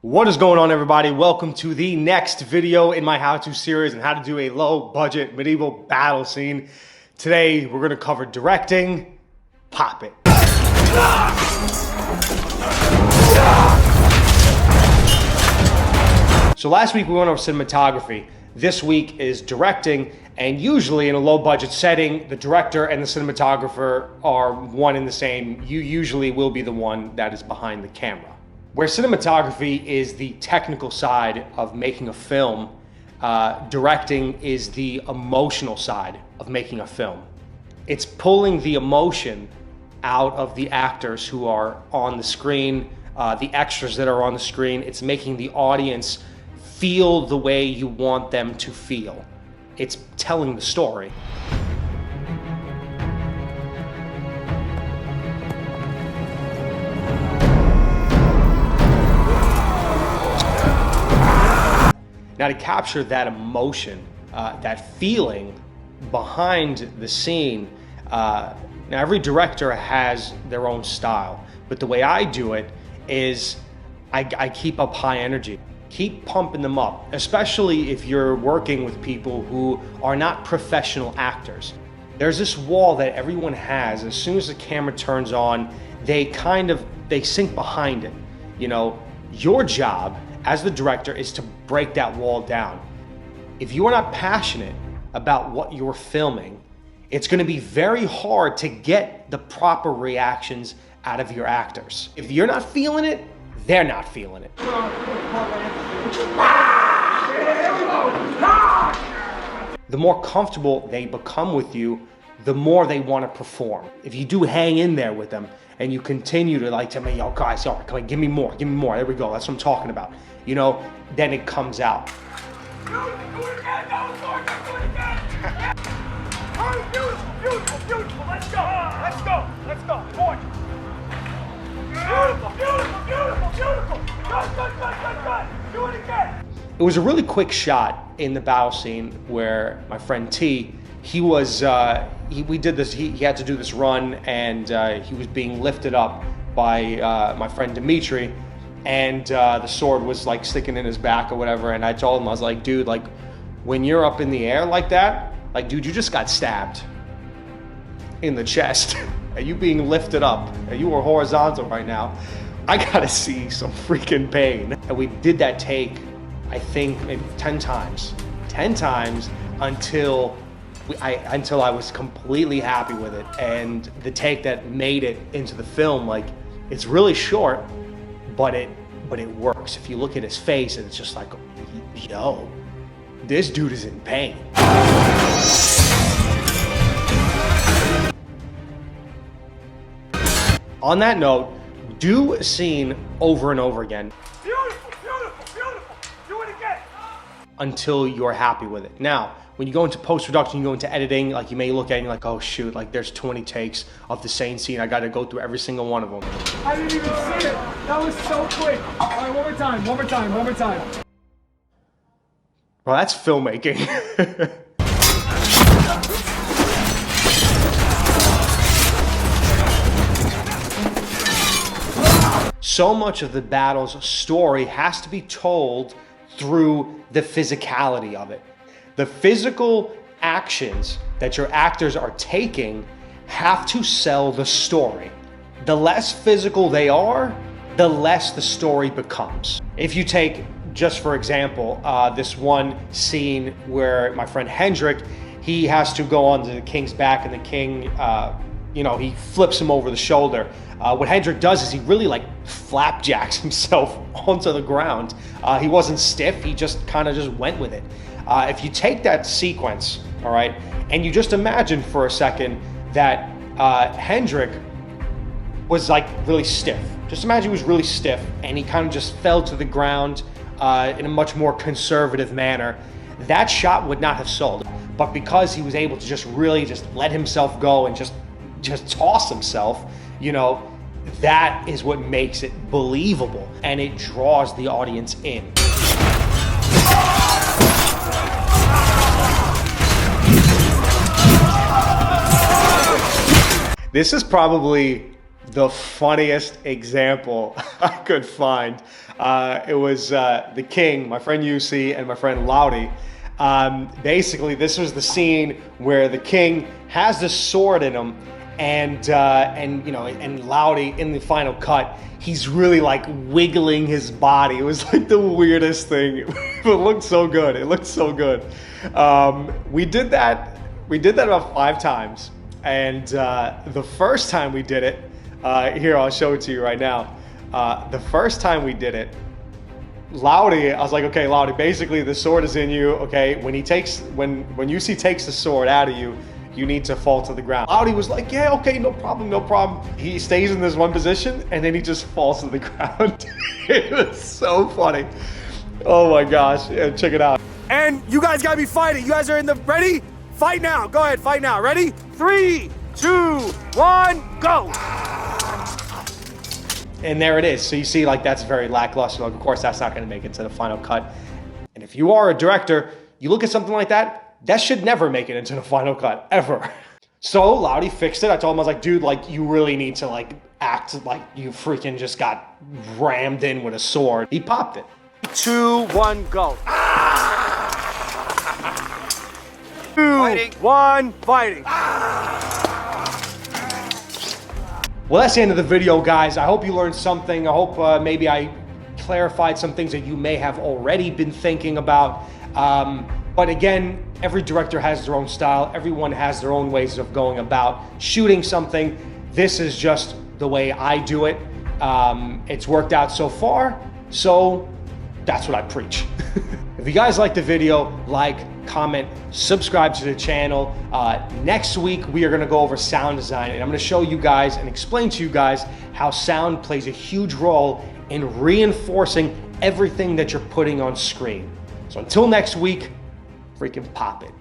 What is going on, everybody? Welcome to the next video in my how-to series on how to do a low-budget medieval battle scene. Today, we're going to cover directing. Pop it. So last week we went over cinematography. This week is directing, and usually in a low-budget setting, the director and the cinematographer are one and the same. You usually will be the one that is behind the camera. Where cinematography is the technical side of making a film, directing is the emotional side of making a film. It's pulling the emotion out of the actors who are on the screen, the extras that are on the screen. It's making the audience feel the way you want them to feel. It's telling the story. Now, to capture that emotion, that feeling behind the scene, now every director has their own style, but the way I do it is I keep up high energy. Keep pumping them up, especially if you're working with people who are not professional actors. There's this wall that everyone has. As soon as the camera turns on, they sink behind it. You know, your job as the director is to break that wall down. If you are not passionate about what you're filming, it's going to be very hard to get the proper reactions out of your actors. If you're not feeling it, they're not feeling it. The more comfortable they become with you, the more they want to perform. If you do hang in there with them and you continue to tell me, yo guys, all right, come on, give me more, there we go, that's what I'm talking about. You know, then it comes out. Do it again, do it again. Oh, beautiful, let's go, gorgeous. Beautiful. Good. Do it again. It was a really quick shot in the battle scene where my friend T, we did this, he had to do this run, and he was being lifted up by my friend Dimitri, and the sword was like sticking in his back or whatever, and I told him, I was like, dude, like when you're up in the air like that, like dude, you just got stabbed in the chest. Are you being lifted up? You are horizontal right now. I gotta see some freaking pain. And we did that take, I think maybe 10 times until I was completely happy with it. And the take that made it into the film, like, it's really short, but it works. If you look at his face, and it's just like, yo, this dude is in pain. On that note, do a scene over and over again. Beautiful. Do it again. Until you're happy with it. Now, when you go into post-production, you go into editing, like you may look at it and you're like, oh shoot, like there's 20 takes of the same scene. I gotta go through every single one of them. I didn't even see it. That was so quick. All right, one more time. Well, that's filmmaking. So much of the battle's story has to be told through the physicality of it. The physical actions that your actors are taking have to sell the story. The less physical they are, the less the story becomes. If you take, just for example, this one scene where my friend Hendrik, he has to go onto the king's back, and the king, he flips him over the shoulder. What Hendrik does is he really flapjacks himself onto the ground. He wasn't stiff, he just kind of just went with it. If you take that sequence, all right, and you just imagine for a second that Hendrik was really stiff. Just imagine he was really stiff and he kind of just fell to the ground in a much more conservative manner. That shot would not have sold. But because he was able to just really just let himself go and just toss himself, that is what makes it believable, and it draws the audience in. This is probably the funniest example I could find It was the King, my friend UC, and my friend Loudy. Basically, this was the scene where the King has the sword in him, and you know, and Loudy in the final cut, he's really like wiggling his body. It was like the weirdest thing. It looked so good. It looked so good. We did that about 5 times, and the first time we did it, here, I'll show it to you right now. The first time we did it, Loudy, I was like, okay, Loudy, basically the sword is in you, okay? When UC takes the sword out of you, you need to fall to the ground. Loudy was like, yeah, okay, no problem, no problem. He stays in this one position, and then he just falls to the ground. It was so funny. Oh my gosh, yeah, check it out. And you guys gotta be fighting. You guys are in the, ready? Fight now, go ahead, fight now. Ready? 3, 2, 1, go. And there it is. So you see, like, that's very lackluster. Like, of course, that's not going to make it to the final cut. And if you are a director, you look at something like that, that should never make it into the final cut, ever. So Loudy fixed it. I told him, I was like, dude, like, you really need to, like, act like you freaking just got rammed in with a sword. He popped it. 2, 1, go. 2, 1, fighting. Well, that's the end of the video, guys. I hope you learned something. I hope maybe I clarified some things that you may have already been thinking about. But again, every director has their own style. Everyone has their own ways of going about shooting something. This is just the way I do it. It's worked out so far, so that's what I preach. If you guys liked the video, like, comment, subscribe to the channel. Next week, we are gonna go over sound design, and I'm gonna show you guys and explain to you guys how sound plays a huge role in reinforcing everything that you're putting on screen. So until next week, freaking pop it.